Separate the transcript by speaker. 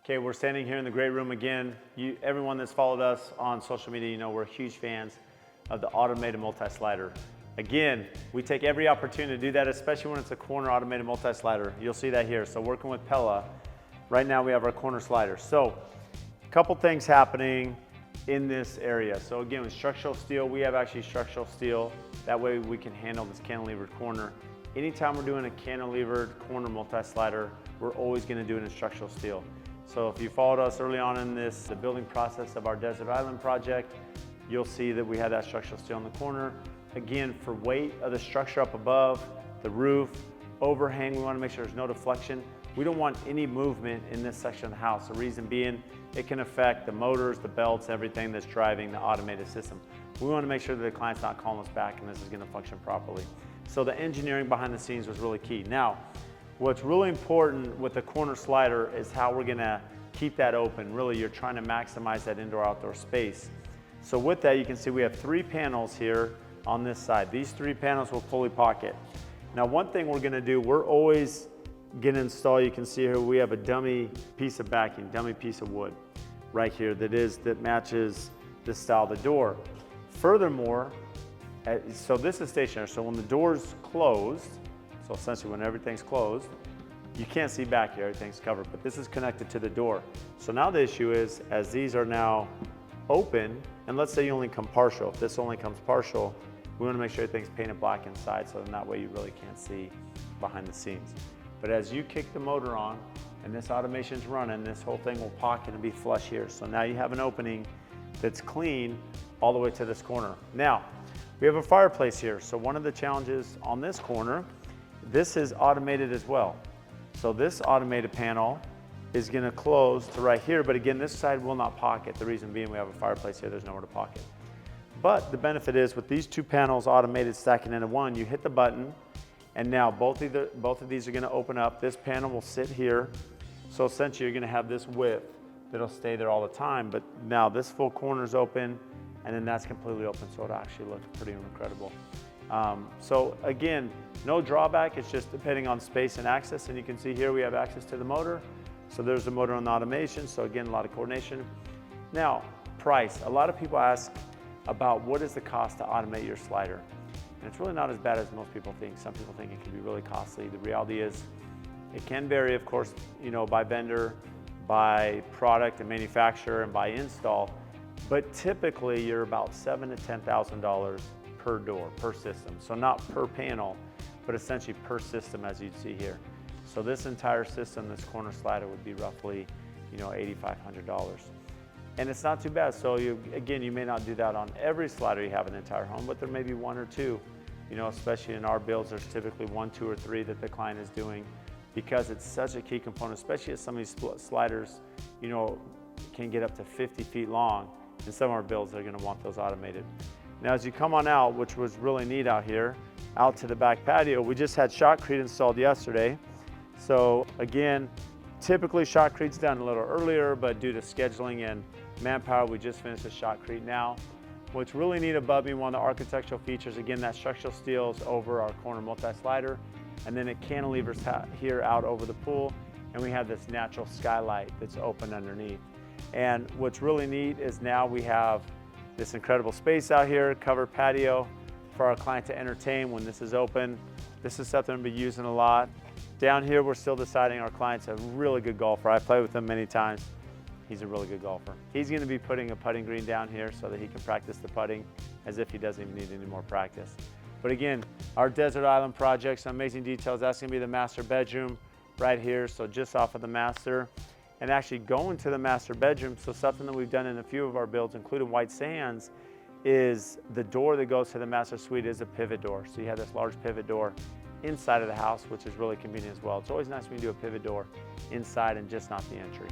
Speaker 1: Okay, we're standing here in the great room again. Everyone that's followed us on social media, you know we're huge fans of the automated multi-slider. Again, we take every opportunity to do that, especially when it's a corner automated multi-slider. You'll see that here. So working with Pella, right now we have our corner slider. So a couple things happening in this area. So again, with structural steel, we have actually structural steel. That way we can handle this cantilevered corner. Anytime we're doing a cantilevered corner multi-slider, we're always gonna do it in structural steel. So if you followed us early on in the building process of our Desert Island project, you'll see that we had that structural steel in the corner. Again, for weight of the structure up above, the roof, overhang, we wanna make sure there's no deflection. We don't want any movement in this section of the house. The reason being, it can affect the motors, the belts, everything that's driving the automated system. We wanna make sure that the client's not calling us back and this is gonna function properly. So the engineering behind the scenes was really key. Now, what's really important with the corner slider is how we're gonna keep that open. Really, you're trying to maximize that indoor-outdoor space. So with that, you can see we have 3 panels here on this side. These 3 panels will fully pocket. Now, one thing we're gonna do, we're always gonna install, you can see here, we have a dummy piece of backing, dummy piece of wood right here that matches the style of the door. Furthermore, so this is stationary, so when the door's closed, so essentially when everything's closed, you can't see back here, everything's covered, but this is connected to the door. So now the issue is, as these are now open, and let's say you only come partial, if this only comes partial, we wanna make sure everything's painted black inside, so then that way you really can't see behind the scenes. But as you kick the motor on, and this automation's running, this whole thing will pocket and be flush here. So now you have an opening that's clean all the way to this corner. Now, we have a fireplace here. So one of the challenges on this corner, this is automated as well. So this automated panel is gonna close to right here, but again, this side will not pocket. The reason being we have a fireplace here, there's nowhere to pocket. But the benefit is with these 2 panels automated stacking into one, you hit the button, and now both of these are gonna open up. This panel will sit here. So essentially you're gonna have this width that'll stay there all the time, but now this full corner is open, and then that's completely open, so it actually looks pretty incredible. So again, no drawback, it's just depending on space and access, and you can see here we have access to the motor. So there's the motor on the automation, so again, a lot of coordination. Now, price. A lot of people ask about what is the cost to automate your slider. And it's really not as bad as most people think. Some people think it can be really costly. The reality is it can vary, of course, you know, by vendor, by product and manufacturer, and by install. But typically you're about $7,000 to $10,000 per door, per system. So not per panel, but essentially per system, as you'd see here. So this entire system, this corner slider, would be roughly, you know, $8,500. And it's not too bad. So again, you may not do that on every slider you have in the entire home, but there may be 1 or 2. You know, especially in our builds, there's typically 1, 2, or 3 that the client is doing because it's such a key component, especially as some of these sliders, you know, can get up to 50 feet long. In some of our builds, they're gonna want those automated. Now, as you come on out, which was really neat out here, out to the back patio, we just had shotcrete installed yesterday. So again, typically shotcrete's done a little earlier, but due to scheduling and manpower, we just finished the shotcrete now. What's really neat above me, one of the architectural features, again, that structural steel's over our corner multi-slider, and then it cantilevers here out over the pool, and we have this natural skylight that's open underneath. And what's really neat is now we have this incredible space out here, covered patio for our client to entertain when this is open. This is something we'll be using a lot. Down here, we're still deciding our client's a really good golfer. I played with him many times. He's a really good golfer. He's gonna be putting a putting green down here so that he can practice the putting as if he doesn't even need any more practice. But again, our Desert Island project, some amazing details. That's gonna be the master bedroom right here. So just off of the master. And actually going to the master bedroom, so something that we've done in a few of our builds, including White Sands, is the door that goes to the master suite is a pivot door. So you have this large pivot door inside of the house, which is really convenient as well. It's always nice when you do a pivot door inside and just not the entry.